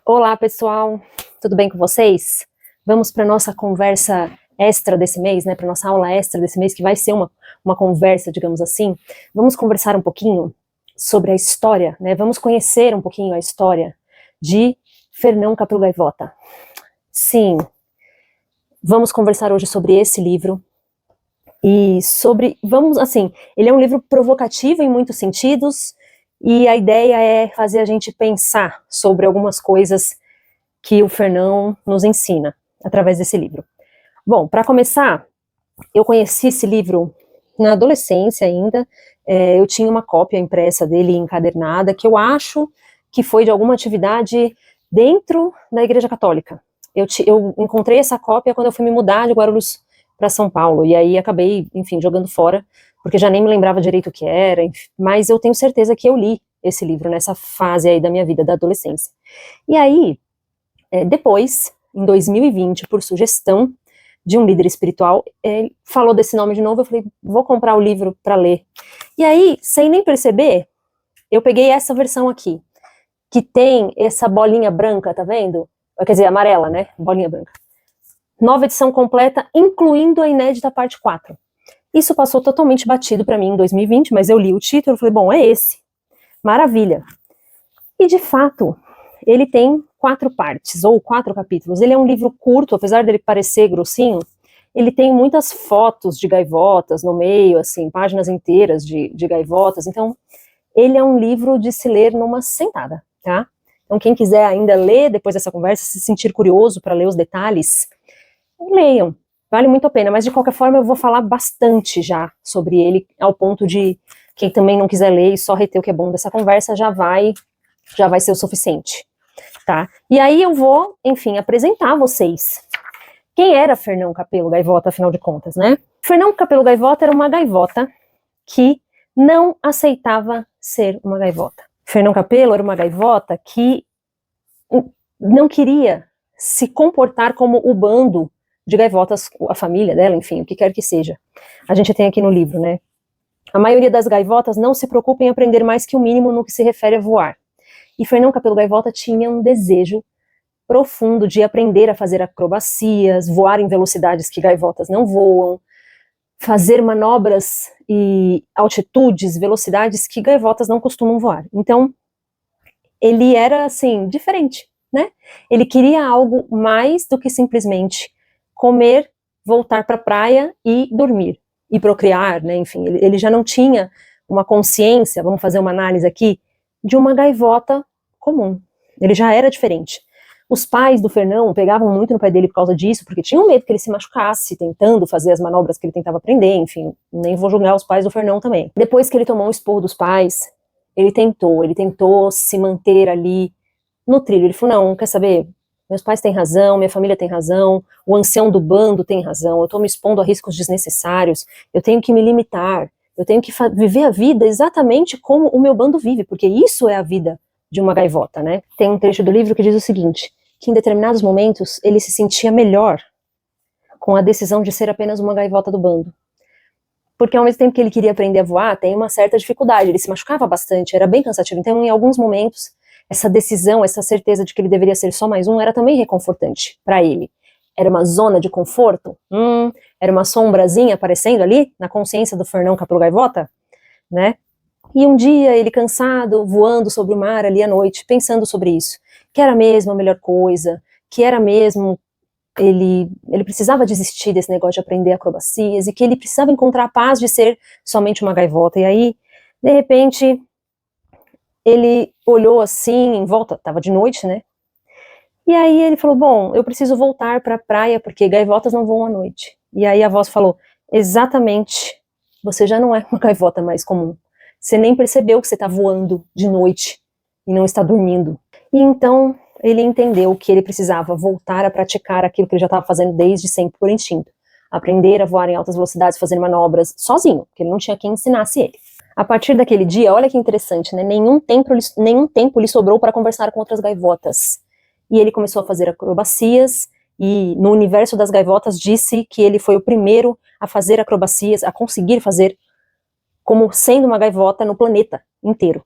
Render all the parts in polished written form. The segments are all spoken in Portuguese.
Olá, pessoal, tudo bem com vocês? Vamos para a nossa conversa extra desse mês, né? Para nossa aula extra desse mês, que vai ser uma conversa, digamos assim. Vamos conversar um pouquinho sobre a história, né? Vamos conhecer um pouquinho a história de Fernão Capelo Gaivota. Sim, vamos conversar hoje sobre esse livro e sobre, ele é um livro provocativo em muitos sentidos e a ideia é fazer a gente pensar sobre algumas coisas que o Fernão nos ensina através desse livro. Bom, para começar, eu conheci esse livro na adolescência ainda, eu tinha uma cópia impressa dele encadernada, que eu acho que foi de alguma atividade dentro da Igreja Católica. Eu encontrei essa cópia quando eu fui me mudar de Guarulhos para São Paulo, e aí acabei, enfim, jogando fora, porque já nem me lembrava direito o que era, mas eu tenho certeza que eu li esse livro nessa fase aí da minha vida, da adolescência. E aí, depois, em 2020, por sugestão de um líder espiritual, ele falou desse nome de novo, eu falei, vou comprar o livro para ler. E aí, sem nem perceber, eu peguei essa versão aqui, que tem essa bolinha branca, tá vendo? Quer dizer, amarela, né? Bolinha branca. Nova edição completa, incluindo a inédita parte 4. Isso passou totalmente batido para mim em 2020, mas eu li o título e falei, bom, é esse. Maravilha. E, de fato, ele tem 4 partes, ou 4 capítulos. Ele é um livro curto, apesar dele parecer grossinho, ele tem muitas fotos de gaivotas no meio, assim, páginas inteiras de gaivotas, então ele é um livro de se ler numa sentada, tá? Então quem quiser ainda ler depois dessa conversa, se sentir curioso para ler os detalhes, leiam, vale muito a pena, mas de qualquer forma eu vou falar bastante já sobre ele, ao ponto de quem também não quiser ler e só reter o que é bom dessa conversa, já vai ser o suficiente, tá? E aí eu vou, enfim, apresentar a vocês quem era Fernão Capelo Gaivota, afinal de contas, né? Fernão Capelo Gaivota era uma gaivota que não aceitava ser uma gaivota. Fernão Capelo era uma gaivota que não queria se comportar como o bando de gaivotas, a família dela, enfim, o que quer que seja. A gente tem aqui no livro, né? A maioria das gaivotas não se preocupa em aprender mais que o mínimo no que se refere a voar. E Fernão Capelo Gaivota tinha um desejo profundo de aprender a fazer acrobacias, voar em velocidades que gaivotas não voam, fazer manobras e altitudes, velocidades que gaivotas não costumam voar. Então, ele era, assim, diferente, né? Ele queria algo mais do que simplesmente comer, voltar para a praia e dormir, e procriar, né? Enfim, ele já não tinha uma consciência, vamos fazer uma análise aqui, de uma gaivota comum. Ele já era diferente. Os pais do Fernão pegavam muito no pé dele por causa disso, porque tinham medo que ele se machucasse tentando fazer as manobras que ele tentava aprender, enfim, nem vou julgar os pais do Fernão também. Depois que ele tomou um esporro dos pais, ele tentou se manter ali no trilho. Ele falou, não, quer saber, meus pais têm razão, minha família tem razão, o ancião do bando tem razão, eu estou me expondo a riscos desnecessários, eu tenho que me limitar, eu tenho que viver a vida exatamente como o meu bando vive, porque isso é a vida de uma gaivota, né? Tem um trecho do livro que diz o seguinte, que em determinados momentos ele se sentia melhor com a decisão de ser apenas uma gaivota do bando. Porque ao mesmo tempo que ele queria aprender a voar, tem uma certa dificuldade, ele se machucava bastante, era bem cansativo, então em alguns momentos essa decisão, essa certeza de que ele deveria ser só mais um era também reconfortante para ele. Era uma zona de conforto, era uma sombrazinha aparecendo ali na consciência do Fernão Capelo Gaivota, né? E um dia ele cansado, voando sobre o mar ali à noite, pensando sobre isso, que era mesmo a melhor coisa, que era mesmo, ele precisava desistir desse negócio de aprender acrobacias, e que ele precisava encontrar a paz de ser somente uma gaivota, e aí, de repente, ele olhou assim, em volta, estava de noite, né, e aí ele falou, bom, eu preciso voltar para a praia, porque gaivotas não voam à noite, e aí a voz falou, exatamente, você já não é uma gaivota mais comum, você nem percebeu que você está voando de noite e não está dormindo. E então ele entendeu que ele precisava voltar a praticar aquilo que ele já estava fazendo desde sempre por instinto. Aprender a voar em altas velocidades, fazer manobras sozinho, porque ele não tinha quem ensinasse ele. A partir daquele dia, olha que interessante, né? Nenhum tempo lhe sobrou para conversar com outras gaivotas. E ele começou a fazer acrobacias, e no universo das gaivotas disse que ele foi o primeiro a fazer acrobacias, a conseguir fazer como sendo uma gaivota no planeta inteiro.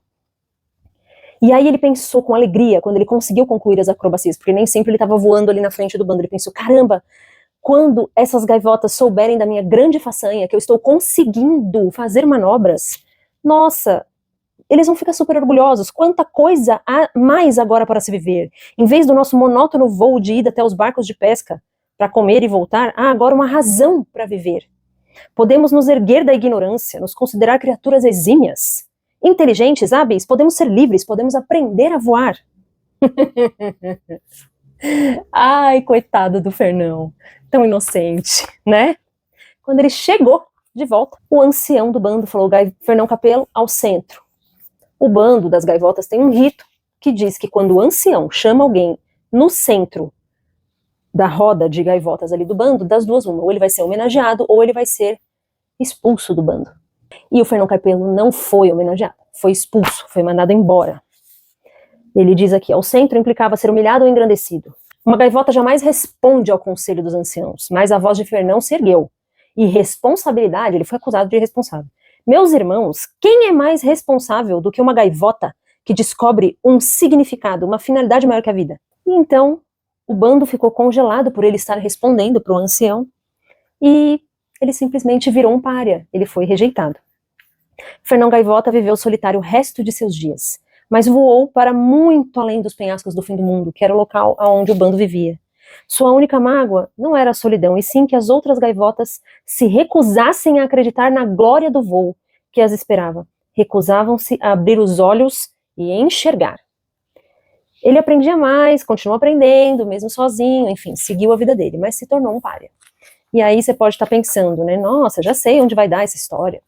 E aí ele pensou com alegria, quando ele conseguiu concluir as acrobacias, porque nem sempre ele estava voando ali na frente do bando, ele pensou, caramba, quando essas gaivotas souberem da minha grande façanha, que eu estou conseguindo fazer manobras, nossa, eles vão ficar super orgulhosos, quanta coisa há mais agora para se viver. Em vez do nosso monótono voo de ida até os barcos de pesca, para comer e voltar, há agora uma razão para viver. Podemos nos erguer da ignorância, nos considerar criaturas exímias, inteligentes, hábeis, podemos ser livres, podemos aprender a voar. Ai, coitado do Fernão, tão inocente, né? Quando ele chegou de volta, o ancião do bando falou, Fernão Capelo, ao centro. O bando das gaivotas tem um rito que diz que quando o ancião chama alguém no centro da roda de gaivotas ali do bando, das duas uma, ou ele vai ser homenageado ou ele vai ser expulso do bando. E o Fernão Capelo não foi homenageado, foi expulso, foi mandado embora. Ele diz aqui, ao centro implicava ser humilhado ou engrandecido. Uma gaivota jamais responde ao conselho dos anciãos, mas a voz de Fernão se ergueu. E responsabilidade, ele foi acusado de irresponsável. Meus irmãos, quem é mais responsável do que uma gaivota que descobre um significado, uma finalidade maior que a vida? E então, o bando ficou congelado por ele estar respondendo para o ancião e ele simplesmente virou um pária, ele foi rejeitado. Fernão Gaivota viveu solitário o resto de seus dias, mas voou para muito além dos penhascos do fim do mundo, que era o local onde o bando vivia. Sua única mágoa não era a solidão, e sim que as outras gaivotas se recusassem a acreditar na glória do voo que as esperava. Recusavam-se a abrir os olhos e enxergar. Ele aprendia mais, continuou aprendendo, mesmo sozinho, enfim, seguiu a vida dele, mas se tornou um pária. E aí você pode estar pensando, né, nossa, já sei onde vai dar essa história.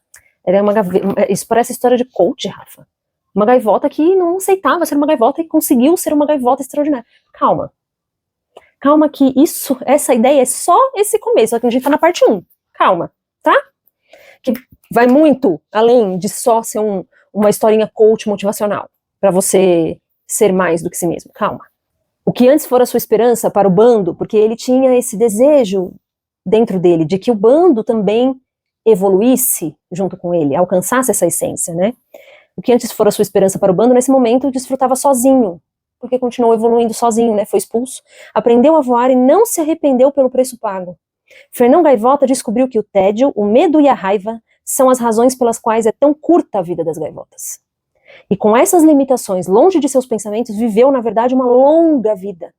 Isso parece história de coach, Rafa. Uma gaivota que não aceitava ser uma gaivota e conseguiu ser uma gaivota extraordinária. Calma. Calma que essa ideia é só esse começo, a gente tá na parte 1. Calma, tá? Que vai muito além de só ser uma historinha coach motivacional, para você ser mais do que si mesmo. Calma. O que antes fora sua esperança para o bando, porque ele tinha esse desejo dentro dele de que o bando também evoluísse junto com ele, alcançasse essa essência, né? O que antes fora sua esperança para o bando, nesse momento desfrutava sozinho, porque continuou evoluindo sozinho, né? Foi expulso, aprendeu a voar e não se arrependeu pelo preço pago. Fernão Gaivota descobriu que o tédio, o medo e a raiva são as razões pelas quais é tão curta a vida das gaivotas. E com essas limitações, longe de seus pensamentos, viveu, na verdade, uma longa vida.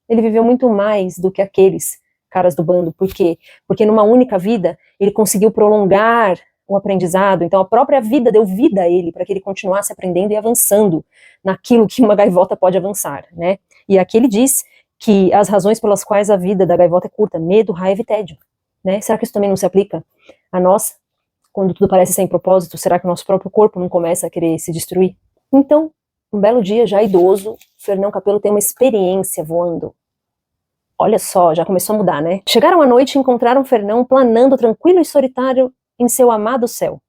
Ele viveu muito mais do que aqueles caras do bando. Por quê? Porque numa única vida, ele conseguiu prolongar o aprendizado, então a própria vida deu vida a ele, para que ele continuasse aprendendo e avançando naquilo que uma gaivota pode avançar, né? E aqui ele diz que as razões pelas quais a vida da gaivota é curta, medo, raiva e tédio, né? Será que isso também não se aplica a nós? Quando tudo parece sem propósito, será que o nosso próprio corpo não começa a querer se destruir? Então, um belo dia, já idoso, Fernão Capelo tem uma experiência voando. Olha só, já começou a mudar, né? Chegaram à noite e encontraram Fernão planando tranquilo e solitário em seu amado céu.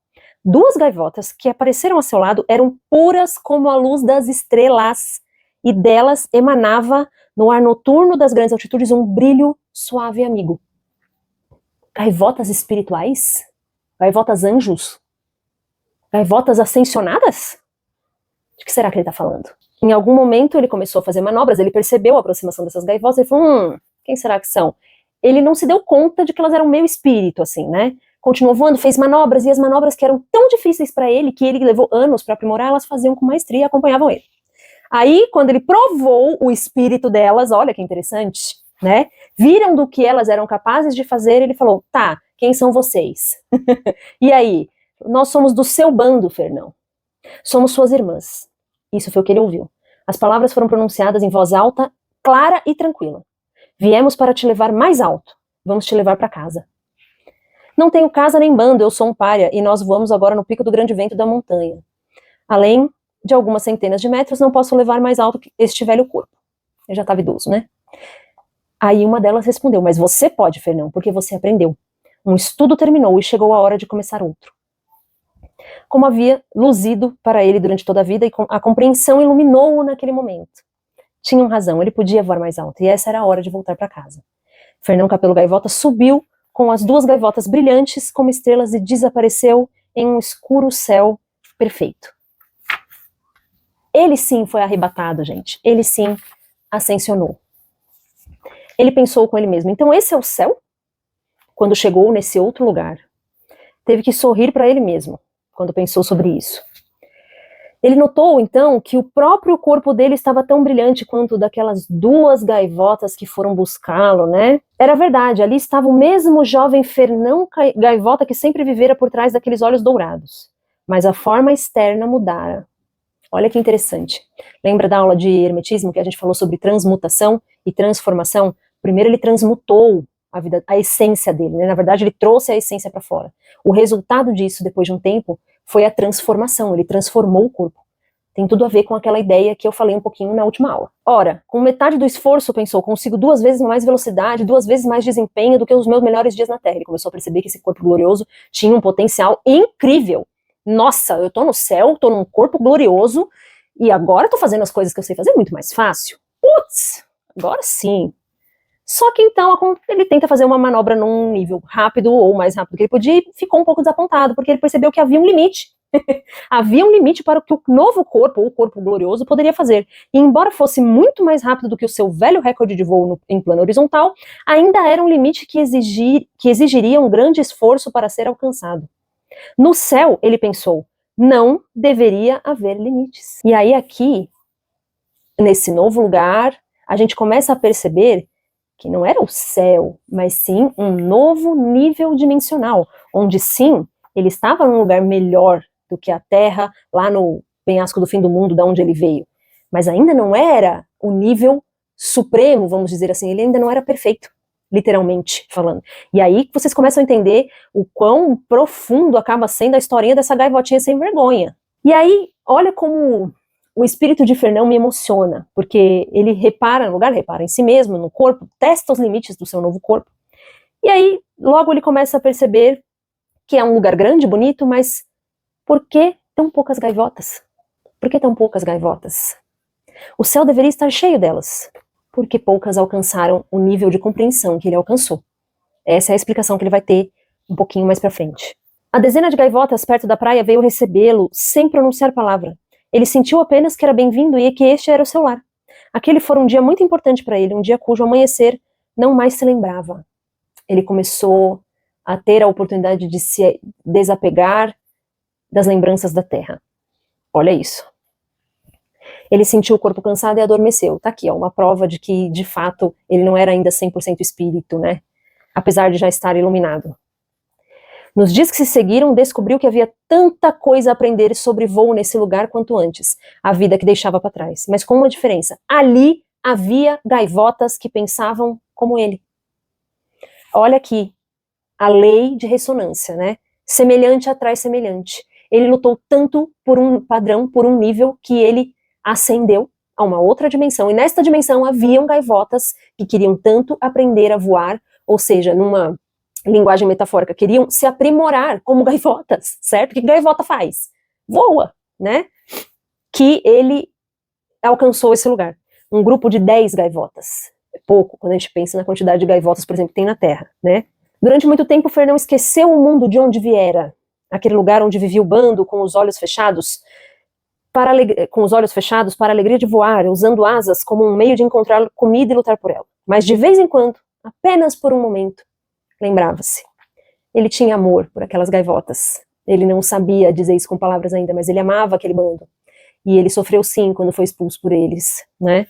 Duas gaivotas que apareceram a seu lado eram puras como a luz das estrelas, e delas emanava, no ar noturno das grandes altitudes, um brilho suave e amigo. Gaivotas espirituais? Gaivotas anjos? Gaivotas ascensionadas? De que será que ele está falando? Em algum momento ele começou a fazer manobras, ele percebeu a aproximação dessas gaivotas e falou, quem será que são? Ele não se deu conta de que elas eram meio espírito, assim, né? Continuou voando, fez manobras, e as manobras que eram tão difíceis para ele, que ele levou anos para aprimorar, elas faziam com maestria e acompanhavam ele. Aí, quando ele provou o espírito delas, olha que interessante, né? Viram do que elas eram capazes de fazer, ele falou, tá, quem são vocês? E aí? Nós somos do seu bando, Fernão. Somos suas irmãs. Isso foi o que ele ouviu. As palavras foram pronunciadas em voz alta, clara e tranquila. Viemos para te levar mais alto. Vamos te levar para casa. Não tenho casa nem bando, eu sou um pária, e nós voamos agora no pico do grande vento da montanha. Além de algumas centenas de metros, não posso levar mais alto que este velho corpo. Eu já estava idoso, né? Aí uma delas respondeu, mas você pode, Fernão, porque você aprendeu. Um estudo terminou e chegou a hora de começar outro. Como havia luzido para ele durante toda a vida, e a compreensão iluminou-o naquele momento. Tinham razão, ele podia voar mais alto, e essa era a hora de voltar para casa. Fernão Capelo Gaivota subiu com as duas gaivotas brilhantes como estrelas e desapareceu em um escuro céu perfeito. Ele sim foi arrebatado, gente. Ele sim ascensionou. Ele pensou com ele mesmo, então esse é o céu? Quando chegou nesse outro lugar. Teve que sorrir para ele mesmo, quando pensou sobre isso. Ele notou, então, que o próprio corpo dele estava tão brilhante quanto daquelas 2 gaivotas que foram buscá-lo, né? Era verdade, ali estava o mesmo jovem Fernão Gaivota que sempre vivera por trás daqueles olhos dourados. Mas a forma externa mudara. Olha que interessante. Lembra da aula de hermetismo que a gente falou sobre transmutação e transformação? Primeiro ele transmutou a essência dele, né? Na verdade ele trouxe a essência para fora. O resultado disso, depois de um tempo, foi a transformação, ele transformou o corpo. Tem tudo a ver com aquela ideia que eu falei um pouquinho na última aula. Ora, com metade do esforço, pensou, consigo 2 vezes mais velocidade, 2 vezes mais desempenho do que os meus melhores dias na Terra. Ele começou a perceber que esse corpo glorioso tinha um potencial incrível. Nossa, eu tô no céu, tô num corpo glorioso, e agora tô fazendo as coisas que eu sei fazer muito mais fácil. Putz, agora sim. Só que então ele tenta fazer uma manobra num nível rápido, ou mais rápido que ele podia, e ficou um pouco desapontado, porque ele percebeu que havia um limite. Havia um limite para o que o novo corpo, ou o corpo glorioso, poderia fazer. E embora fosse muito mais rápido do que o seu velho recorde de voo em plano horizontal, ainda era um limite que exigiria um grande esforço para ser alcançado. No céu, ele pensou, não deveria haver limites. E aí aqui, nesse novo lugar, a gente começa a perceber que não era o céu, mas sim um novo nível dimensional, onde sim, ele estava num lugar melhor do que a Terra, lá no penhasco do fim do mundo, da onde ele veio. Mas ainda não era o nível supremo, vamos dizer assim, ele ainda não era perfeito, literalmente falando. E aí vocês começam a entender o quão profundo acaba sendo a historinha dessa gaivotinha sem vergonha. E aí, olha como o espírito de Fernão me emociona, porque ele repara no lugar, repara em si mesmo, no corpo, testa os limites do seu novo corpo. E aí, logo ele começa a perceber que é um lugar grande, bonito, mas por que tão poucas gaivotas? Por que tão poucas gaivotas? O céu deveria estar cheio delas, porque poucas alcançaram o nível de compreensão que ele alcançou. Essa é a explicação que ele vai ter um pouquinho mais pra frente. A dezena de gaivotas perto da praia veio recebê-lo sem pronunciar palavra. Ele sentiu apenas que era bem-vindo e que este era o seu lar. Aquele fora um dia muito importante para ele, um dia cujo amanhecer não mais se lembrava. Ele começou a ter a oportunidade de se desapegar das lembranças da terra. Olha isso. Ele sentiu o corpo cansado e adormeceu. Tá aqui, ó, uma prova de que, de fato, ele não era ainda 100% espírito, né? Apesar de já estar iluminado. Nos dias que se seguiram, descobriu que havia tanta coisa a aprender sobre voo nesse lugar quanto antes, a vida que deixava para trás. Mas com uma diferença. Ali havia gaivotas que pensavam como ele. Olha aqui, a lei de ressonância, né? Semelhante atrai semelhante. Ele lutou tanto por um padrão, por um nível, que ele ascendeu a uma outra dimensão. E nesta dimensão haviam gaivotas que queriam tanto aprender a voar, ou seja, numa linguagem metafórica, queriam se aprimorar como gaivotas, certo? O que gaivota faz? Voa, né? Que ele alcançou esse lugar. Um grupo de 10 gaivotas. É pouco, quando a gente pensa na quantidade de gaivotas, por exemplo, que tem na Terra, né? Durante muito tempo, Fernão esqueceu o mundo de onde viera, aquele lugar onde vivia o bando, com os olhos fechados para a alegria de voar, usando asas como um meio de encontrar comida e lutar por ela. Mas de vez em quando, apenas por um momento, lembrava-se. Ele tinha amor por aquelas gaivotas. Ele não sabia dizer isso com palavras ainda, mas ele amava aquele bando. E ele sofreu sim quando foi expulso por eles, né?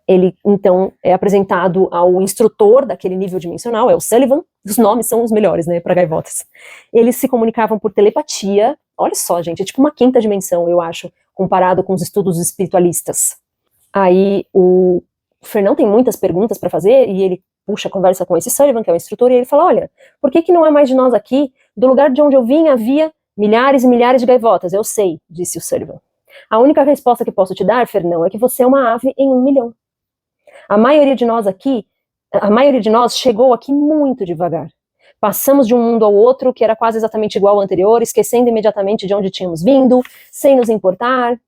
Ele, então, é apresentado ao instrutor daquele nível dimensional, é o Sullivan. Os nomes são os melhores, né, para gaivotas. Eles se comunicavam por telepatia. Olha só, gente, é tipo uma quinta dimensão, eu acho, comparado com os estudos espiritualistas. Aí o Fernão tem muitas perguntas para fazer e ele puxa a conversa com esse Sullivan, que é o instrutor, e ele fala, olha, por que não há mais de nós aqui? Do lugar de onde eu vim havia milhares e milhares de gaivotas. Eu sei, disse o Sullivan. A única resposta que posso te dar, Fernão, é que você é uma ave em 1 milhão. A maioria de nós chegou aqui muito devagar. Passamos de um mundo ao outro que era quase exatamente igual ao anterior, esquecendo imediatamente de onde tínhamos vindo, sem nos importar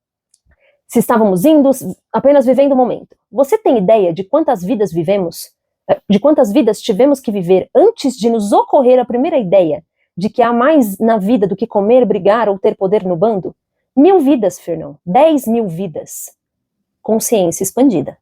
se estávamos indo, apenas vivendo o momento. Você tem ideia de quantas vidas vivemos? De quantas vidas tivemos que viver antes de nos ocorrer a primeira ideia de que há mais na vida do que comer, brigar ou ter poder no bando? 1000 vidas, Fernão, 10.000 vidas. Consciência expandida.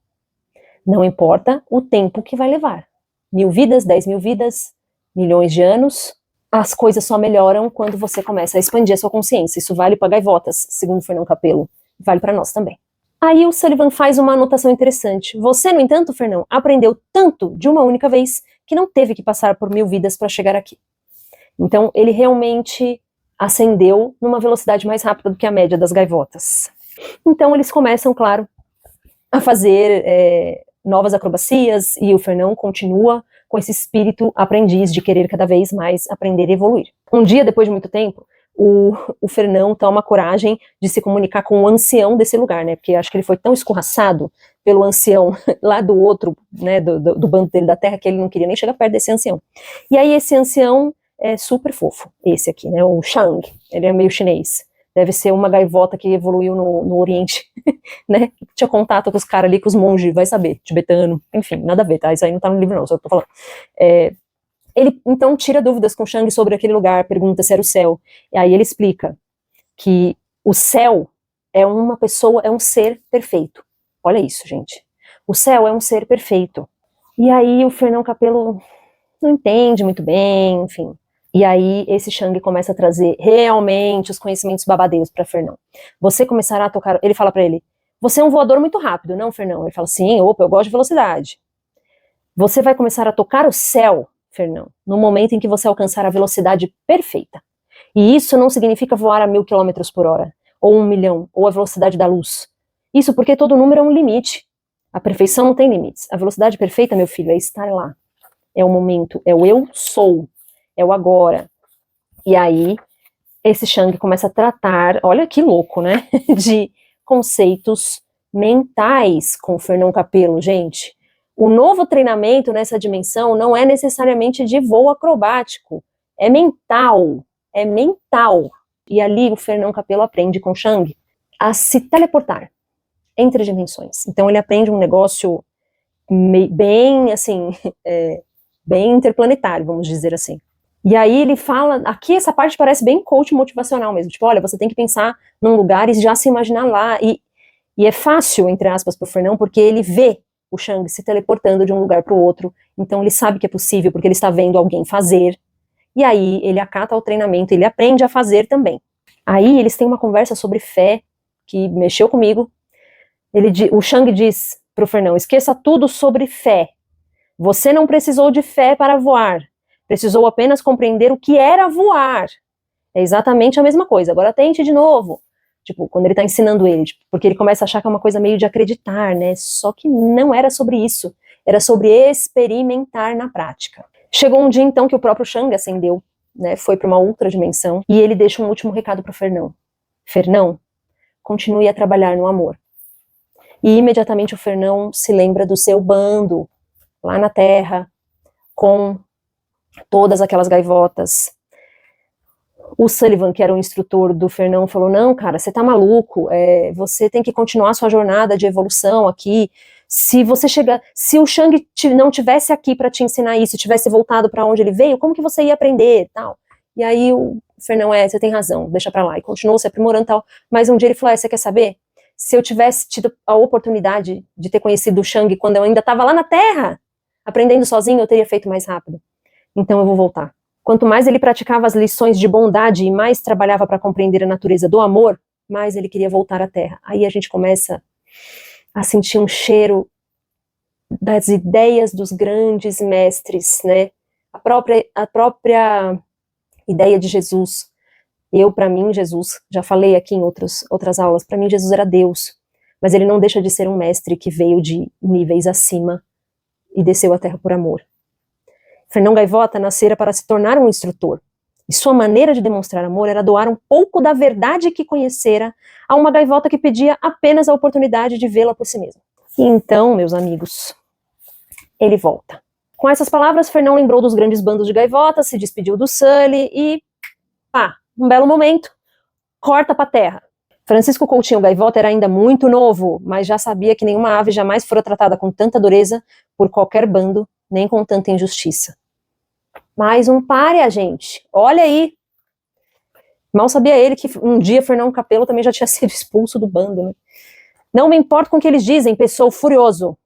Não importa o tempo que vai levar. 1000 vidas, 10.000 vidas, milhões de anos. As coisas só melhoram quando você começa a expandir a sua consciência. Isso vale para gaivotas, segundo Fernão Capello. Vale para nós também. Aí o Sullivan faz uma anotação interessante. Você, no entanto, Fernão, aprendeu tanto de uma única vez que não teve que passar por 1000 vidas para chegar aqui. Então, ele realmente ascendeu numa velocidade mais rápida do que a média das gaivotas. Então, eles começam, claro, a fazer novas acrobacias, e o Fernão continua com esse espírito aprendiz de querer cada vez mais aprender e evoluir. Um dia, depois de muito tempo, o Fernão toma coragem de se comunicar com o ancião desse lugar, né, porque acho que ele foi tão escorraçado pelo ancião lá do outro, né, do bando dele da terra, que ele não queria nem chegar perto desse ancião. E aí esse ancião é super fofo, esse aqui, né, o Shang, ele é meio chinês, deve ser uma gaivota que evoluiu no Oriente, né, tinha contato com os caras ali, com os monges, vai saber, tibetano, enfim, nada a ver, tá, isso aí não tá no livro não, só tô falando. Ele, então, tira dúvidas com o Shang sobre aquele lugar, pergunta se era o céu. E aí ele explica que o céu é uma pessoa, é um ser perfeito. Olha isso, gente. O céu é um ser perfeito. E aí o Fernão Capello não entende muito bem, enfim. E aí esse Shang começa a trazer realmente os conhecimentos babadeiros para Fernão. Você começará a tocar... Ele fala para ele, você é um voador muito rápido, não, Fernão? Ele fala, sim, opa, eu gosto de velocidade. Você vai começar a tocar o céu, Fernão, no momento em que você alcançar a velocidade perfeita. E isso não significa voar a 1000 km por hora, ou 1 milhão, ou a velocidade da luz. Isso porque todo número é um limite. A perfeição não tem limites. A velocidade perfeita, meu filho, é estar lá. É o momento, é o eu sou, é o agora. E aí, esse Shang começa a tratar, olha que louco, né, de conceitos mentais com o Fernão Capello, gente. O novo treinamento nessa dimensão não é necessariamente de voo acrobático, é mental, é mental. E ali o Fernão Capello aprende com o Shang a se teleportar entre dimensões. Então ele aprende um negócio bem, assim, bem interplanetário, vamos dizer assim. E aí ele fala, aqui essa parte parece bem coach motivacional mesmo, tipo, olha, você tem que pensar num lugar e já se imaginar lá. E é fácil, entre aspas, pro Fernão, porque ele vê o Shang se teleportando de um lugar para o outro, então ele sabe que é possível, porque ele está vendo alguém fazer, e aí ele acata o treinamento, ele aprende a fazer também. Aí eles têm uma conversa sobre fé, que mexeu comigo. O Shang diz pro Fernão, esqueça tudo sobre fé, você não precisou de fé para voar, precisou apenas compreender o que era voar. É exatamente a mesma coisa, agora tente de novo. Tipo, quando ele tá ensinando ele, tipo, porque ele começa a achar que é uma coisa meio de acreditar, né, só que não era sobre isso, era sobre experimentar na prática. Chegou um dia, então, que o próprio Shang ascendeu, né, foi para uma outra dimensão, e ele deixa um último recado para Fernão. Fernão, continue a trabalhar no amor. E imediatamente o Fernão se lembra do seu bando, lá na Terra, com todas aquelas gaivotas. O Sullivan, que era o instrutor do Fernão, falou, não, cara, você tá maluco, você tem que continuar a sua jornada de evolução aqui. Se o Shang não tivesse aqui para te ensinar isso, tivesse voltado para onde ele veio, como que você ia aprender, tal? E aí o Fernão, você tem razão, deixa pra lá, e continuou se aprimorando, tal. Mas um dia ele falou, você quer saber? Se eu tivesse tido a oportunidade de ter conhecido o Shang quando eu ainda estava lá na Terra, aprendendo sozinho, eu teria feito mais rápido. Então eu vou voltar. Quanto mais ele praticava as lições de bondade e mais trabalhava para compreender a natureza do amor, mais ele queria voltar à Terra. Aí a gente começa a sentir um cheiro das ideias dos grandes mestres, né? A própria ideia de Jesus. Para mim, Jesus, já falei aqui em outras aulas, para mim Jesus era Deus, mas ele não deixa de ser um mestre que veio de níveis acima e desceu à Terra por amor. Fernão Gaivota nascera para se tornar um instrutor, e sua maneira de demonstrar amor era doar um pouco da verdade que conhecera a uma gaivota que pedia apenas a oportunidade de vê-la por si mesma. E então, meus amigos, ele volta. Com essas palavras, Fernão lembrou dos grandes bandos de gaivotas, se despediu do Sully e, um belo momento, corta para a terra. Francisco Coutinho Gaivota era ainda muito novo, mas já sabia que nenhuma ave jamais fora tratada com tanta dureza por qualquer bando, nem com tanta injustiça. Mais um pária, gente. Olha aí. Mal sabia ele que um dia Fernão Capello também já tinha sido expulso do bando, né? Não me importo com o que eles dizem, pensou furioso.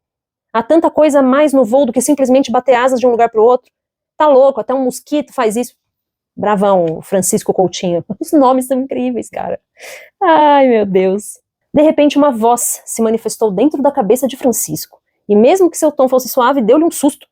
Há tanta coisa mais no voo do que simplesmente bater asas de um lugar para o outro. Tá louco, até um mosquito faz isso. Bravão, Francisco Coutinho. Os nomes são incríveis, cara. Ai, meu Deus. De repente, uma voz se manifestou dentro da cabeça de Francisco. E mesmo que seu tom fosse suave, deu-lhe um susto.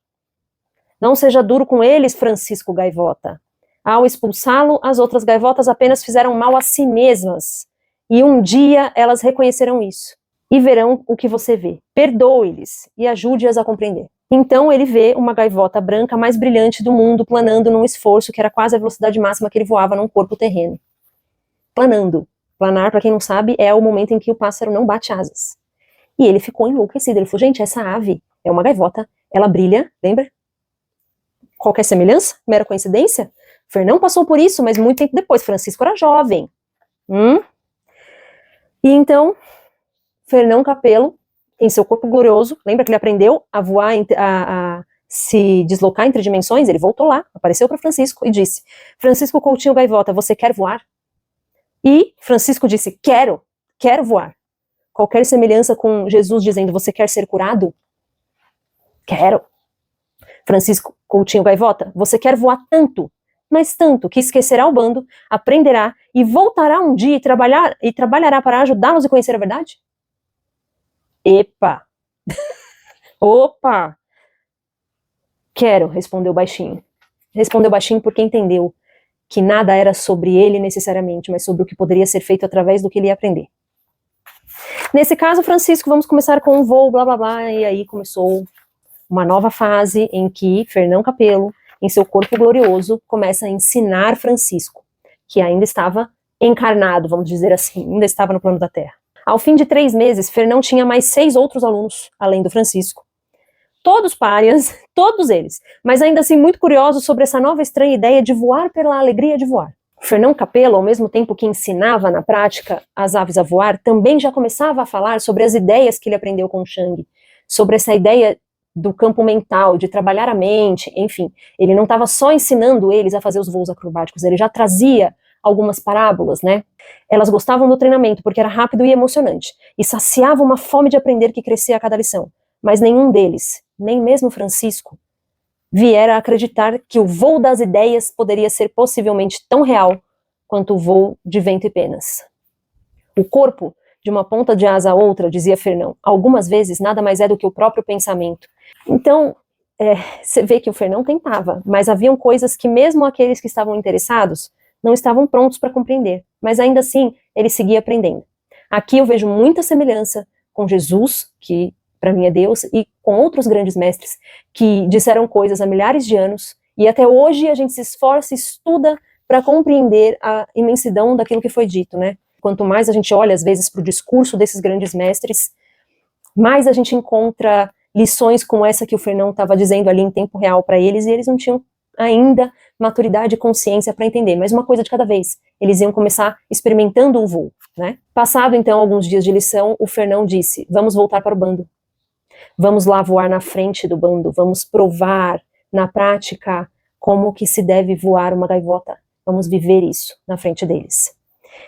Não seja duro com eles, Francisco Gaivota. Ao expulsá-lo, as outras gaivotas apenas fizeram mal a si mesmas. E um dia elas reconhecerão isso. E verão o que você vê. Perdoe-lhes e ajude-as a compreender. Então ele vê uma gaivota branca mais brilhante do mundo planando num esforço que era quase a velocidade máxima que ele voava num corpo terreno. Planando. Planar, para quem não sabe, é o momento em que o pássaro não bate asas. E ele ficou enlouquecido. Ele falou, gente, essa ave é uma gaivota, ela brilha, lembra? Qualquer semelhança? Mera coincidência? Fernão passou por isso, mas muito tempo depois. Francisco era jovem. E então, Fernão Capello, em seu corpo glorioso, lembra que ele aprendeu a voar, a se deslocar entre dimensões? Ele voltou lá, apareceu para Francisco e disse, Francisco Coutinho Gaivota, você quer voar? E Francisco disse, quero voar. Qualquer semelhança com Jesus dizendo, você quer ser curado? Quero. Francisco Coutinho Gaivota, você quer voar tanto, mas tanto, que esquecerá o bando, aprenderá e voltará um dia e trabalhará para ajudá-los a conhecer a verdade? Epa! Opa! Quero, respondeu baixinho. Respondeu baixinho porque entendeu que nada era sobre ele necessariamente, mas sobre o que poderia ser feito através do que ele ia aprender. Nesse caso, Francisco, vamos começar com um voo, blá blá blá, e aí começou uma nova fase em que Fernão Capello, em seu corpo glorioso, começa a ensinar Francisco, que ainda estava encarnado, vamos dizer assim, ainda estava no plano da Terra. Ao fim de 3 meses, Fernão tinha mais 6 outros alunos, além do Francisco. Todos párias, todos eles, mas ainda assim muito curiosos sobre essa nova estranha ideia de voar pela alegria de voar. Fernão Capello, ao mesmo tempo que ensinava na prática as aves a voar, também já começava a falar sobre as ideias que ele aprendeu com o Chang, sobre essa ideia do campo mental, de trabalhar a mente, enfim. Ele não estava só ensinando eles a fazer os voos acrobáticos, ele já trazia algumas parábolas, né? Elas gostavam do treinamento porque era rápido e emocionante, e saciava uma fome de aprender que crescia a cada lição. Mas nenhum deles, nem mesmo Francisco, viera a acreditar que o voo das ideias poderia ser possivelmente tão real quanto o voo de vento e penas. O corpo, de uma ponta de asa a outra, dizia Fernão, algumas vezes nada mais é do que o próprio pensamento. Então, você vê que o Fernão tentava, mas haviam coisas que mesmo aqueles que estavam interessados não estavam prontos para compreender, mas ainda assim ele seguia aprendendo. Aqui eu vejo muita semelhança com Jesus, que para mim é Deus, e com outros grandes mestres que disseram coisas há milhares de anos, e até hoje a gente se esforça e estuda para compreender a imensidão daquilo que foi dito, né? Quanto mais a gente olha, às vezes, para o discurso desses grandes mestres, mais a gente encontra lições como essa que o Fernão estava dizendo ali em tempo real para eles, e eles não tinham ainda maturidade e consciência para entender, mas uma coisa de cada vez. Eles iam começar experimentando o voo, né? Passado, então, alguns dias de lição, o Fernão disse, vamos voltar para o bando. Vamos lá voar na frente do bando, vamos provar na prática como que se deve voar uma gaivota. Vamos viver isso na frente deles.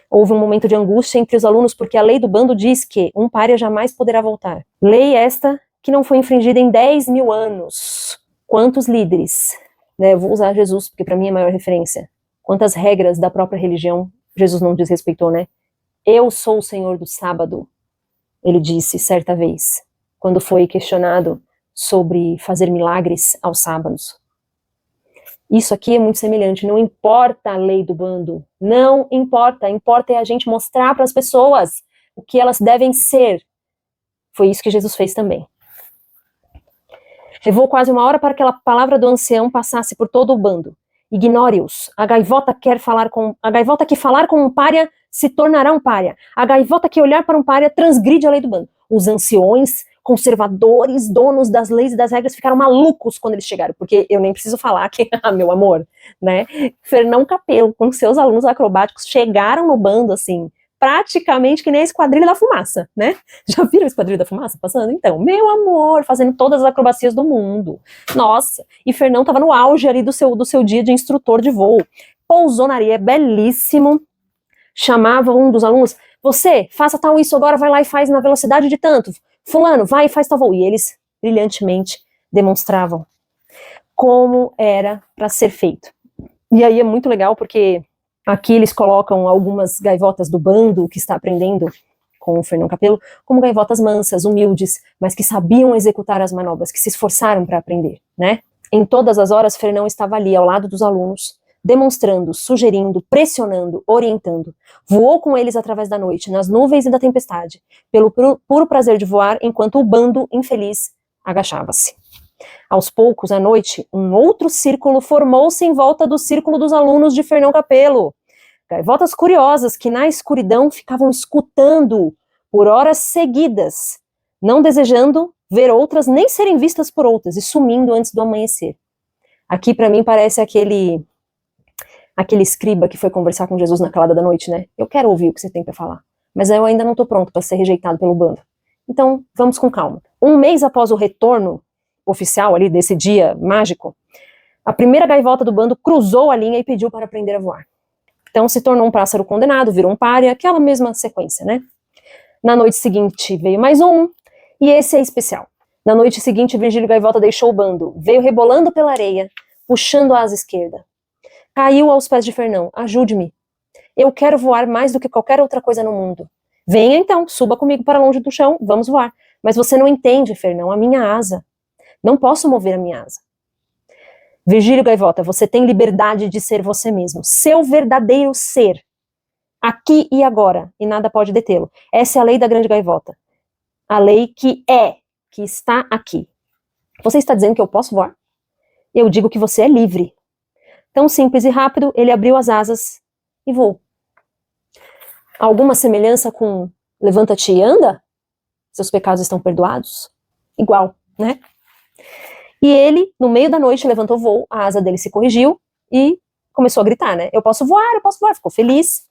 Houve um momento de angústia entre os alunos porque a lei do bando diz que um pária jamais poderá voltar. Lei esta que não foi infringida em 10.000 anos. Quantos líderes, né, eu vou usar Jesus porque para mim é a maior referência, quantas regras da própria religião Jesus não desrespeitou, né? Eu sou o Senhor do sábado, ele disse certa vez, quando foi questionado sobre fazer milagres aos sábados. Isso aqui é muito semelhante, não importa a lei do bando, não importa, importa é a gente mostrar para as pessoas o que elas devem ser. Foi isso que Jesus fez também. Levou quase 1 hora para que a palavra do ancião passasse por todo o bando. Ignore-os, a gaivota que falar com um pária se tornará um pária. A gaivota que olhar para um pária transgride a lei do bando. Os anciões, conservadores, donos das leis e das regras ficaram malucos quando eles chegaram, porque eu nem preciso falar que, meu amor, né, Fernão Capello com seus alunos acrobáticos chegaram no bando, assim, praticamente que nem a Esquadrilha da Fumaça, né, já viram a Esquadrilha da Fumaça passando? Então, meu amor, fazendo todas as acrobacias do mundo, nossa, e Fernão tava no auge ali do seu dia de instrutor de voo, pousou na areia, belíssimo, chamava um dos alunos, você, faça tal isso agora, vai lá e faz na velocidade de tanto, fulano, vai e faz tal voo, e eles brilhantemente demonstravam como era para ser feito. E aí é muito legal porque aqui eles colocam algumas gaivotas do bando que está aprendendo com o Fernão Capello como gaivotas mansas, humildes, mas que sabiam executar as manobras, que se esforçaram para aprender, né? Em todas as horas, Fernão estava ali ao lado dos alunos, demonstrando, sugerindo, pressionando, orientando. Voou com eles através da noite, nas nuvens e da tempestade, pelo puro prazer de voar, enquanto o bando infeliz agachava-se. Aos poucos, à noite, um outro círculo formou-se em volta do círculo dos alunos de Fernão Capello. Gaivotas curiosas que na escuridão ficavam escutando por horas seguidas, não desejando ver outras nem serem vistas por outras e sumindo antes do amanhecer. Aqui para mim parece aquele escriba que foi conversar com Jesus na calada da noite, né? Eu quero ouvir o que você tem para falar, mas eu ainda não estou pronto para ser rejeitado pelo bando. Então, vamos com calma. Um mês após o retorno oficial ali desse dia mágico, a primeira gaivota do bando cruzou a linha e pediu para aprender a voar. Então se tornou um pássaro condenado, virou um pária, aquela mesma sequência, né? Na noite seguinte veio mais um, e esse é especial. Na noite seguinte, Virgílio Gaivota deixou o bando, veio rebolando pela areia, puxando a asa esquerda. Caiu aos pés de Fernão, ajude-me. Eu quero voar mais do que qualquer outra coisa no mundo. Venha então, suba comigo para longe do chão, vamos voar. Mas você não entende, Fernão, a minha asa. Não posso mover a minha asa. Virgílio Gaivota, você tem liberdade de ser você mesmo, seu verdadeiro ser, aqui e agora, e nada pode detê-lo. Essa é a lei da grande gaivota, a lei que está aqui. Você está dizendo que eu posso voar? Eu digo que você é livre. Tão simples e rápido, ele abriu as asas e voou. Alguma semelhança com levanta-te e anda? Seus pecados estão perdoados? Igual, né? E ele, no meio da noite, levantou voo, a asa dele se corrigiu e começou a gritar, né? Eu posso voar, ficou feliz.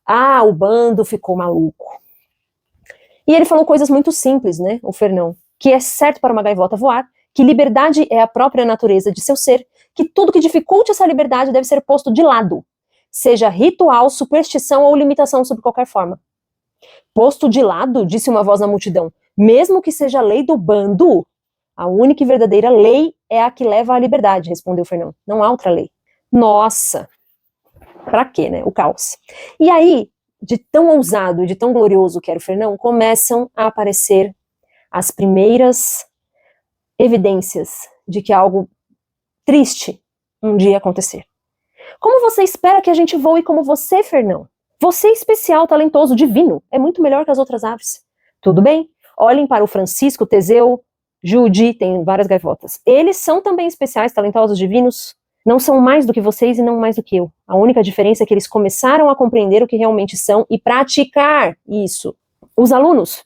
Ah, o bando ficou maluco. E ele falou coisas muito simples, né, o Fernão, que é certo para uma gaivota voar, que liberdade é a própria natureza de seu ser, que tudo que dificulte essa liberdade deve ser posto de lado, seja ritual, superstição ou limitação sob qualquer forma. Posto de lado, disse uma voz na multidão, mesmo que seja a lei do bando, a única e verdadeira lei é a que leva à liberdade, respondeu Fernão. Não há outra lei. Nossa! Pra quê, né? O caos. E aí, de tão ousado e de tão glorioso que era o Fernão, começam a aparecer as primeiras evidências de que algo triste um dia ia acontecer. Como você espera que a gente voe como você, Fernão? Você é especial, talentoso, divino. É muito melhor que as outras aves. Tudo bem? Olhem para o Francisco, Teseu, Jude, tem várias gaivotas. Eles são também especiais, talentosos, divinos. Não são mais do que vocês e não mais do que eu. A única diferença é que eles começaram a compreender o que realmente são e praticar isso. Os alunos,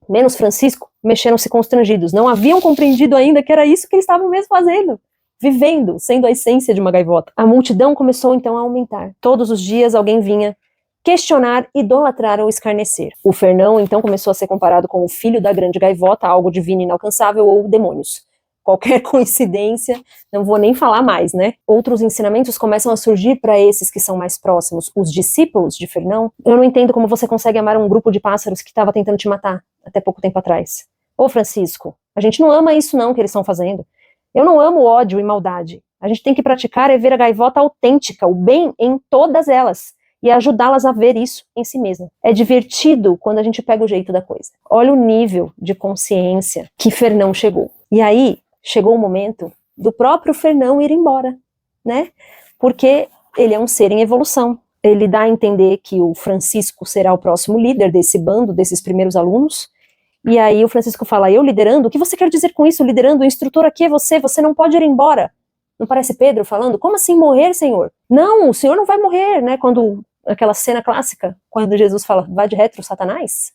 menos Francisco, mexeram-se constrangidos. Não haviam compreendido ainda que era isso que eles estavam mesmo fazendo. Vivendo, sendo a essência de uma gaivota. A multidão começou então a aumentar. Todos os dias alguém vinha questionar, idolatrar ou escarnecer. O Fernão então começou a ser comparado com o filho da grande gaivota, algo divino inalcançável ou demônios. Qualquer coincidência, não vou nem falar mais, né? Outros ensinamentos começam a surgir para esses que são mais próximos. Os discípulos de Fernão, eu não entendo como você consegue amar um grupo de pássaros que estava tentando te matar até pouco tempo atrás. Ô Francisco, a gente não ama isso não que eles estão fazendo. Eu não amo ódio e maldade. A gente tem que praticar é ver a gaivota autêntica, o bem em todas elas, e ajudá-las a ver isso em si mesma. É divertido quando a gente pega o jeito da coisa. Olha o nível de consciência que Fernão chegou. E aí, chegou o momento do próprio Fernão ir embora, né? Porque ele é um ser em evolução. Ele dá a entender que o Francisco será o próximo líder desse bando, desses primeiros alunos. E aí o Francisco fala, eu liderando? O que você quer dizer com isso, liderando? O instrutor aqui é você não pode ir embora. Não parece Pedro falando? Como assim morrer, Senhor? Não, o Senhor não vai morrer, né? Quando aquela cena clássica, quando Jesus fala, vai de retro, Satanás?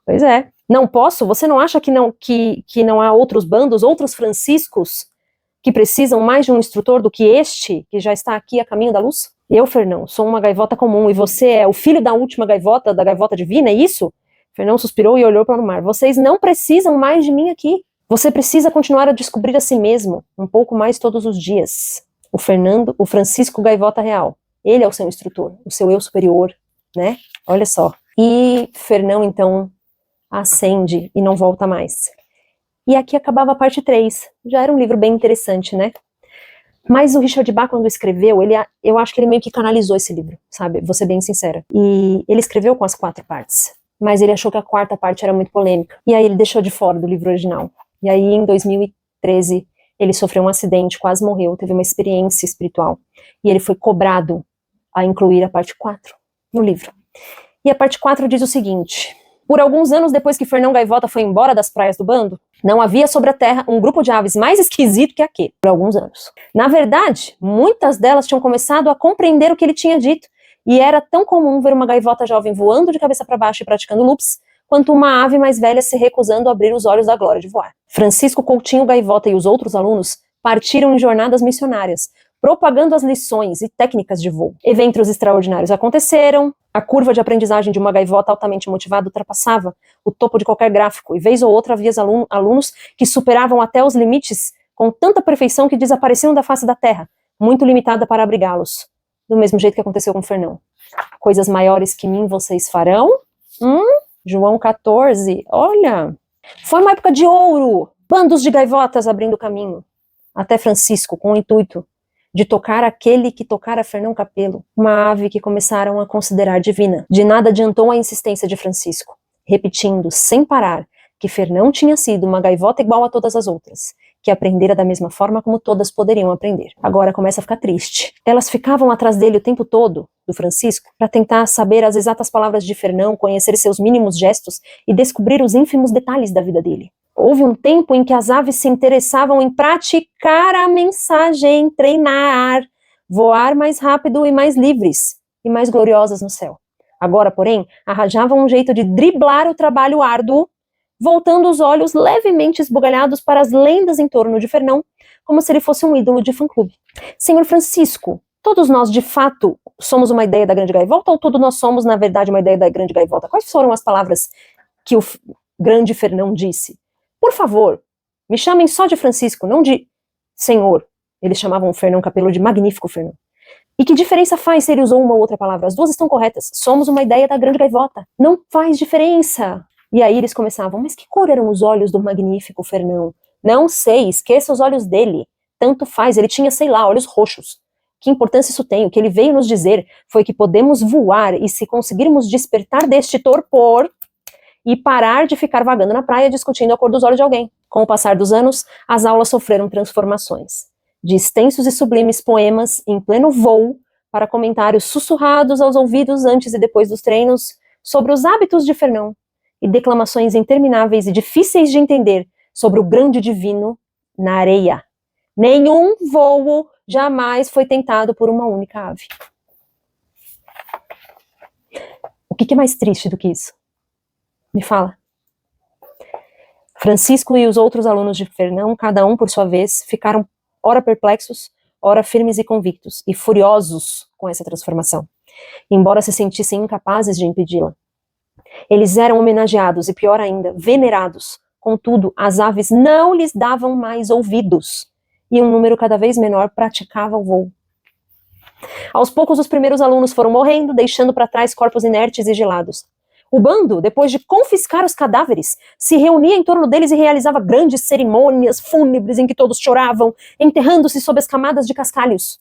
Pois é. Não posso? Você não acha que não há outros bandos, outros Franciscos que precisam mais de um instrutor do que este, que já está aqui a caminho da luz? Eu, Fernão, sou uma gaivota comum e você é o filho da última gaivota, da gaivota divina, é isso? Fernão suspirou e olhou para o mar. Vocês não precisam mais de mim aqui. Você precisa continuar a descobrir a si mesmo, um pouco mais todos os dias. O Francisco Gaivota Real, ele é o seu instrutor, o seu eu superior, né? Olha só. E Fernão, então, acende e não volta mais. E aqui acabava a parte 3. Já era um livro bem interessante, né? Mas o Richard Bach, quando escreveu, eu acho que ele meio que canalizou esse livro, sabe? Vou ser bem sincera. E ele escreveu com as 4 partes. Mas ele achou que a 4ª parte era muito polêmica. E aí ele deixou de fora do livro original. E aí, em 2013, ele sofreu um acidente, quase morreu, teve uma experiência espiritual. E ele foi cobrado a incluir a parte 4 no livro. E a parte 4 diz o seguinte: por alguns anos depois que Fernão Gaivota foi embora das praias do bando, não havia sobre a terra um grupo de aves mais esquisito que aquele, por alguns anos. Na verdade, muitas delas tinham começado a compreender o que ele tinha dito, e era tão comum ver uma gaivota jovem voando de cabeça para baixo e praticando loops, quanto uma ave mais velha se recusando a abrir os olhos da glória de voar. Francisco Coutinho Gaivota e os outros alunos partiram em jornadas missionárias, propagando as lições e técnicas de voo. Eventos extraordinários aconteceram, a curva de aprendizagem de uma gaivota altamente motivada ultrapassava o topo de qualquer gráfico, e vez ou outra havia alunos que superavam até os limites com tanta perfeição que desapareciam da face da terra, muito limitada para abrigá-los. Do mesmo jeito que aconteceu com Fernão. Coisas maiores que mim vocês farão? João 14, olha. Foi uma época de ouro, bandos de gaivotas abrindo caminho. Até Francisco, com o intuito de tocar aquele que tocara Fernão Capelo, uma ave que começaram a considerar divina. De nada adiantou a insistência de Francisco, repetindo, sem parar, que Fernão tinha sido uma gaivota igual a todas as outras, que aprendera da mesma forma como todas poderiam aprender. Agora começa a ficar triste. Elas ficavam atrás dele o tempo todo, do Francisco, para tentar saber as exatas palavras de Fernão, conhecer seus mínimos gestos e descobrir os ínfimos detalhes da vida dele. Houve um tempo em que as aves se interessavam em praticar a mensagem, treinar, voar mais rápido e mais livres, e mais gloriosas no céu. Agora, porém, arranjavam um jeito de driblar o trabalho árduo, voltando os olhos levemente esbugalhados para as lendas em torno de Fernão, como se ele fosse um ídolo de fã-clube. Senhor Francisco, todos nós, de fato, somos uma ideia da grande gaivota, ou todos nós somos, na verdade, uma ideia da grande gaivota? Quais foram as palavras que o grande Fernão disse? Por favor, me chamem só de Francisco, não de senhor. Eles chamavam o Fernão Capelo de magnífico Fernão. E que diferença faz se ele usou uma ou outra palavra? As duas estão corretas. Somos uma ideia da grande gaivota. Não faz diferença. E aí eles começavam, mas que cor eram os olhos do magnífico Fernão? Não sei, esqueça os olhos dele. Tanto faz, ele tinha, sei lá, olhos roxos. Que importância isso tem? O que ele veio nos dizer foi que podemos voar e se conseguirmos despertar deste torpor e parar de ficar vagando na praia discutindo a cor dos olhos de alguém. Com o passar dos anos, as aulas sofreram transformações. De extensos e sublimes poemas em pleno voo, para comentários sussurrados aos ouvidos antes e depois dos treinos sobre os hábitos de Fernão, e declamações intermináveis e difíceis de entender sobre o grande divino na areia. Nenhum voo jamais foi tentado por uma única ave. O que é mais triste do que isso? Me fala. Francisco e os outros alunos de Fernão, cada um por sua vez, ficaram ora perplexos, ora firmes e convictos, e furiosos com essa transformação, embora se sentissem incapazes de impedi-la. Eles eram homenageados e, pior ainda, venerados. Contudo, as aves não lhes davam mais ouvidos, e um número cada vez menor praticava o voo. Aos poucos, os primeiros alunos foram morrendo, deixando para trás corpos inertes e gelados. O bando, depois de confiscar os cadáveres, se reunia em torno deles e realizava grandes cerimônias fúnebres em que todos choravam, enterrando-se sob as camadas de cascalhos.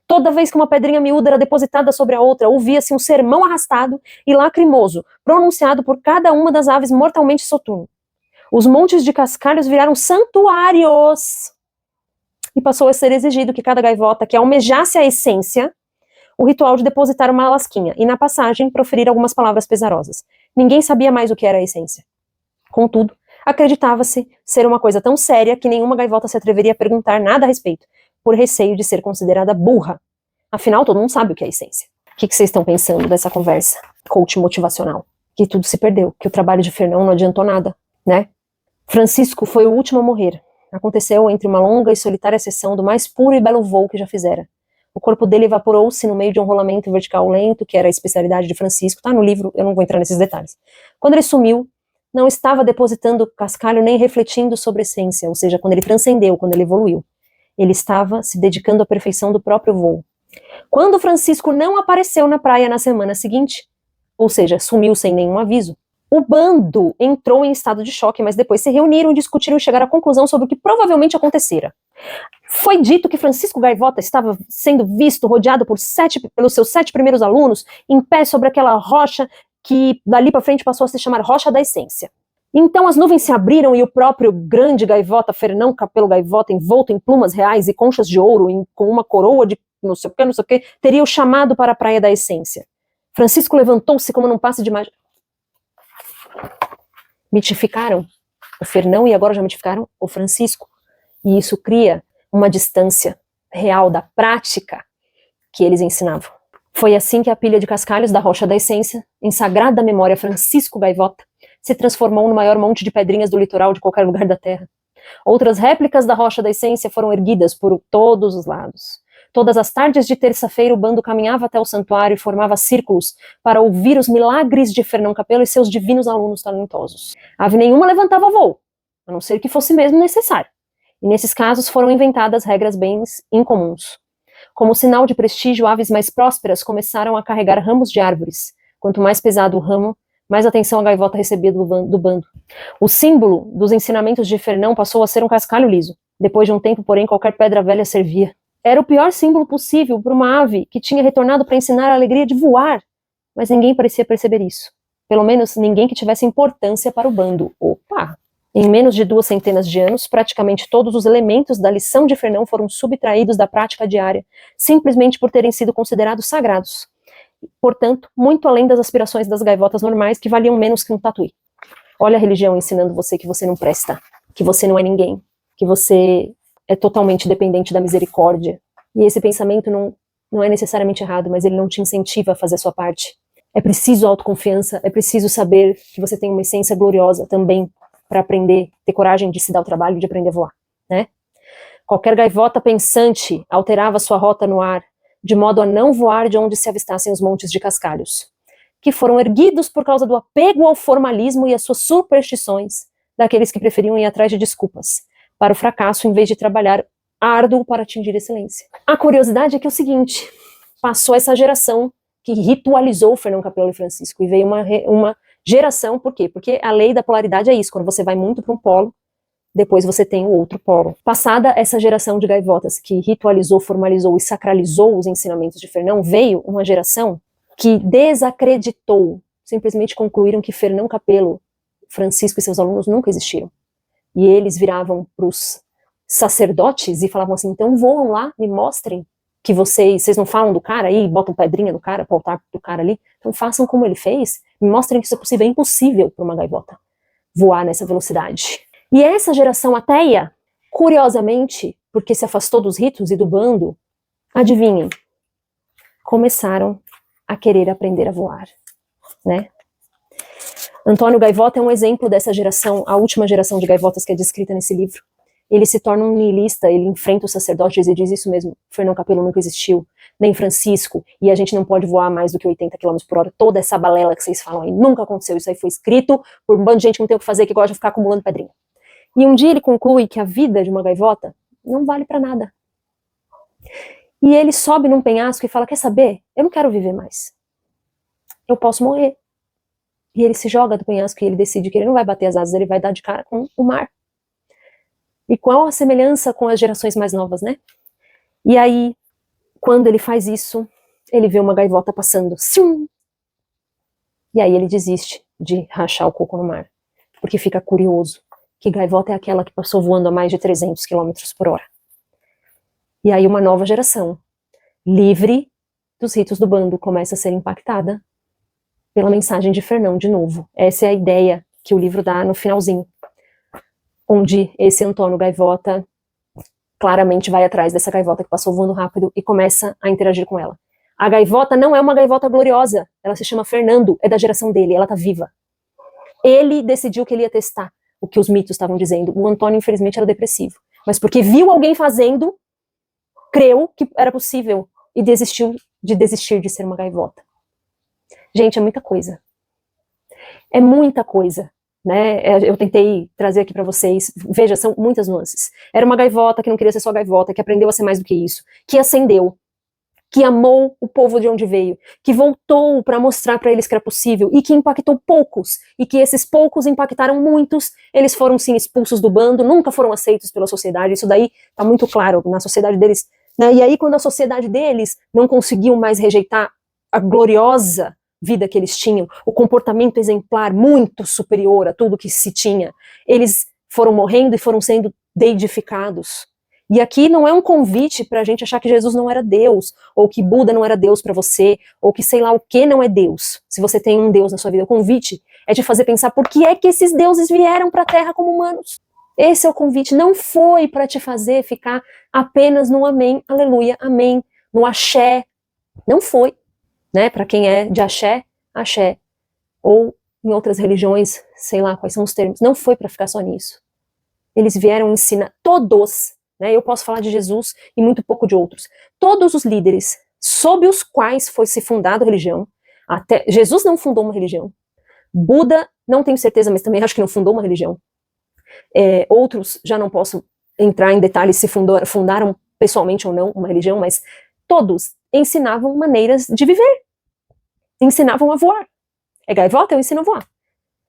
Toda vez que uma pedrinha miúda era depositada sobre a outra, ouvia-se um sermão arrastado e lacrimoso, pronunciado por cada uma das aves mortalmente soturno. Os montes de cascalhos viraram santuários. E passou a ser exigido que cada gaivota que almejasse a essência, o ritual de depositar uma lasquinha e, na passagem, proferir algumas palavras pesarosas. Ninguém sabia mais o que era a essência. Contudo, acreditava-se ser uma coisa tão séria que nenhuma gaivota se atreveria a perguntar nada a respeito, por receio de ser considerada burra. Afinal, todo mundo sabe o que é a essência. O que vocês estão pensando dessa conversa? Coach motivacional. Que tudo se perdeu, que o trabalho de Fernão não adiantou nada, né? Francisco foi o último a morrer. Aconteceu entre uma longa e solitária sessão do mais puro e belo voo que já fizera. O corpo dele evaporou-se no meio de um rolamento vertical lento, que era a especialidade de Francisco. Tá no livro, eu não vou entrar nesses detalhes. Quando ele sumiu, não estava depositando cascalho nem refletindo sobre a essência, ou seja, quando ele transcendeu, quando ele evoluiu. Ele estava se dedicando à perfeição do próprio voo. Quando Francisco não apareceu na praia na semana seguinte, ou seja, sumiu sem nenhum aviso. O bando entrou em estado de choque, mas depois se reuniram, discutiram e chegaram à conclusão sobre o que provavelmente acontecera. Foi dito que Francisco Gaivota estava sendo visto rodeado pelos seus 7 primeiros alunos, em pé sobre aquela rocha que dali para frente passou a se chamar Rocha da Essência. Então as nuvens se abriram e o próprio grande gaivota, Fernão Capelo Gaivota, envolto em plumas reais e conchas de ouro, com uma coroa de não sei o que, teria o chamado para a Praia da Essência. Francisco levantou-se como num passe de mágica. Mitificaram o Fernão e agora já mitificaram o Francisco. E isso cria uma distância real da prática que eles ensinavam. Foi assim que a pilha de cascalhos da Rocha da Essência, em sagrada memória Francisco Gaivota, se transformou no maior monte de pedrinhas do litoral de qualquer lugar da Terra. Outras réplicas da Rocha da Essência foram erguidas por todos os lados. Todas as tardes de terça-feira o bando caminhava até o santuário e formava círculos para ouvir os milagres de Fernão Capelo e seus divinos alunos talentosos. Ave nenhuma levantava voo, a não ser que fosse mesmo necessário. E nesses casos foram inventadas regras bem incomuns. Como sinal de prestígio, aves mais prósperas começaram a carregar ramos de árvores. Quanto mais pesado o ramo, mais atenção a gaivota recebia do bando. O símbolo dos ensinamentos de Fernão passou a ser um cascalho liso. Depois de um tempo, porém, qualquer pedra velha servia. Era o pior símbolo possível para uma ave que tinha retornado para ensinar a alegria de voar, mas ninguém parecia perceber isso. Pelo menos ninguém que tivesse importância para o bando. Opa! Em menos de 2 centenas de anos, praticamente todos os elementos da lição de Fernão foram subtraídos da prática diária, simplesmente por terem sido considerados sagrados. Portanto, muito além das aspirações das gaivotas normais, que valiam menos que um tatuí. Olha a religião ensinando você que você não presta, que você não é ninguém, que você é totalmente dependente da misericórdia. E esse pensamento não é necessariamente errado, mas ele não te incentiva a fazer a sua parte. É preciso autoconfiança, é preciso saber que você tem uma essência gloriosa também para aprender, ter coragem de se dar o trabalho de aprender a voar, né? Qualquer gaivota pensante alterava sua rota no ar, de modo a não voar de onde se avistassem os montes de cascalhos, que foram erguidos por causa do apego ao formalismo e às suas superstições daqueles que preferiam ir atrás de desculpas para o fracasso em vez de trabalhar árduo para atingir excelência. A curiosidade é que é o seguinte, passou essa geração que ritualizou Fernão Capelo e Francisco e veio uma geração, por quê? Porque a lei da polaridade é isso, quando você vai muito para um polo, depois você tem o outro polo. Passada essa geração de gaivotas que ritualizou, formalizou e sacralizou os ensinamentos de Fernão, veio uma geração que desacreditou, simplesmente concluíram que Fernão Capelo, Francisco e seus alunos nunca existiram. E eles viravam para os sacerdotes e falavam assim, então voam lá, me mostrem que vocês não falam do cara aí, botam pedrinha no cara, para o altar do cara ali, então façam como ele fez, me mostrem que isso é possível. É impossível para uma gaivota voar nessa velocidade. E essa geração ateia, curiosamente, porque se afastou dos ritos e do bando, adivinhem, começaram a querer aprender a voar, né? Antônio Gaivota é um exemplo dessa geração, a última geração de gaivotas que é descrita nesse livro. Ele se torna um niilista, ele enfrenta os sacerdotes e diz isso mesmo, Fernão Capelo nunca existiu, nem Francisco, e a gente não pode voar mais do que 80 km por hora, toda essa balela que vocês falam aí, nunca aconteceu, isso aí foi escrito por um bando de gente que não tem o que fazer, que gosta de ficar acumulando pedrinha. E um dia ele conclui que a vida de uma gaivota não vale para nada. E ele sobe num penhasco e fala, quer saber, eu não quero viver mais, eu posso morrer. E ele se joga do penhasco e ele decide que ele não vai bater as asas, ele vai dar de cara com o mar. E qual a semelhança com as gerações mais novas, né? E aí, quando ele faz isso, ele vê uma gaivota passando. Sim! E aí ele desiste de rachar o coco no mar, porque fica curioso que gaivota é aquela que passou voando a mais de 300 km por hora. E aí uma nova geração, livre dos ritos do bando, começa a ser impactada pela mensagem de Fernão de novo. Essa é a ideia que o livro dá no finalzinho, onde esse Antônio Gaivota claramente vai atrás dessa gaivota que passou voando rápido e começa a interagir com ela. A gaivota não é uma gaivota gloriosa, ela se chama Fernando, é da geração dele, ela tá viva. Ele decidiu que ele ia testar o que os mitos estavam dizendo. O Antônio, infelizmente, era depressivo, mas porque viu alguém fazendo, creu que era possível e desistiu de ser uma gaivota. Gente, é muita coisa. É muita coisa, né? Eu tentei trazer aqui para vocês, veja, são muitas nuances. Era uma gaivota que não queria ser só gaivota, que aprendeu a ser mais do que isso, que ascendeu, que amou o povo de onde veio, que voltou para mostrar para eles que era possível e que impactou poucos, e que esses poucos impactaram muitos. Eles foram sim expulsos do bando, nunca foram aceitos pela sociedade, isso daí tá muito claro na sociedade deles, né? E aí quando a sociedade deles não conseguiu mais rejeitar a gloriosa vida que eles tinham, o comportamento exemplar muito superior a tudo que se tinha, eles foram morrendo e foram sendo deidificados. E aqui não é um convite para a gente achar que Jesus não era Deus, ou que Buda não era Deus para você, ou que sei lá o que não é Deus. Se você tem um Deus na sua vida, o convite é te fazer pensar por que é que esses deuses vieram para a Terra como humanos. Esse é o convite, não foi para te fazer ficar apenas no amém, aleluia, amém, no axé. Não foi, né? Para quem é de axé, axé. Ou em outras religiões, sei lá quais são os termos. Não foi para ficar só nisso. Eles vieram ensinar, todos, né? Eu posso falar de Jesus e muito pouco de outros. Todos os líderes sob os quais foi se fundada a religião, até Jesus não fundou uma religião, Buda, não tenho certeza, mas também acho que não fundou uma religião. Outros, já não posso entrar em detalhes se fundaram pessoalmente ou não uma religião, mas todos ensinavam maneiras de viver. Ensinavam a voar. É gaivota? Eu ensino a voar.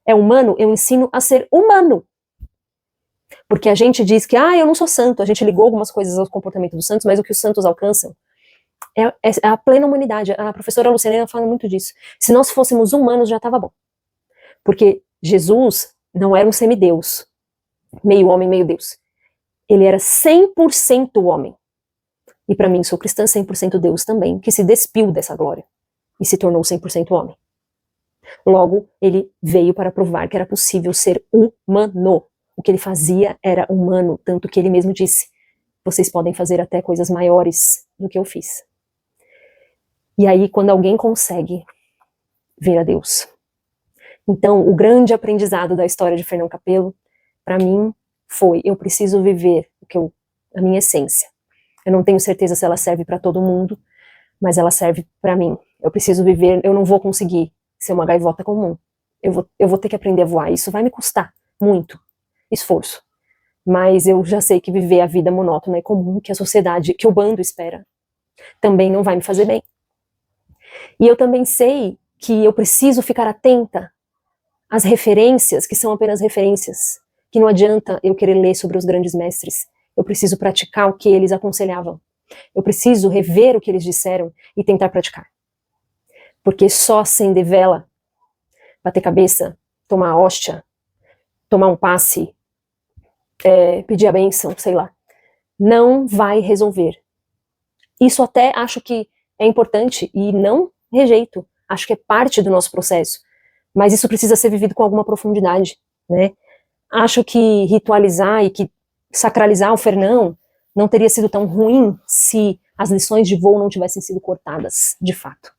É humano? Eu ensino a ser humano. Porque a gente diz que, eu não sou santo, a gente ligou algumas coisas ao comportamento dos santos, mas o que os santos alcançam é a plena humanidade. A professora Luciana fala muito disso. Se nós fôssemos humanos, já estava bom. Porque Jesus não era um semideus, meio homem, meio Deus. Ele era 100% homem. E para mim, sou cristã, 100% Deus também, que se despiu dessa glória e se tornou 100% homem. Logo, ele veio para provar que era possível ser humano. O que ele fazia era humano, tanto que ele mesmo disse, vocês podem fazer até coisas maiores do que eu fiz. E aí, quando alguém consegue ver a Deus. Então, o grande aprendizado da história de Fernão Capello, para mim, foi, eu preciso viver a minha essência. Eu não tenho certeza se ela serve para todo mundo, mas ela serve para mim. Eu preciso viver, eu não vou conseguir ser uma gaivota comum. Eu vou ter que aprender a voar, isso vai me custar muito esforço. Mas eu já sei que viver a vida monótona e comum que a sociedade, que o bando espera, também não vai me fazer bem. E eu também sei que eu preciso ficar atenta às referências, que são apenas referências, que não adianta eu querer ler sobre os grandes mestres. Eu preciso praticar o que eles aconselhavam. Eu preciso rever o que eles disseram e tentar praticar. Porque só acender vela, bater cabeça, tomar hóstia, tomar um passe, pedir a bênção, sei lá, não vai resolver. Isso até acho que é importante e não rejeito. Acho que é parte do nosso processo. Mas isso precisa ser vivido com alguma profundidade, né? Acho que ritualizar e que sacralizar o Fernão não teria sido tão ruim se as lições de voo não tivessem sido cortadas, de fato.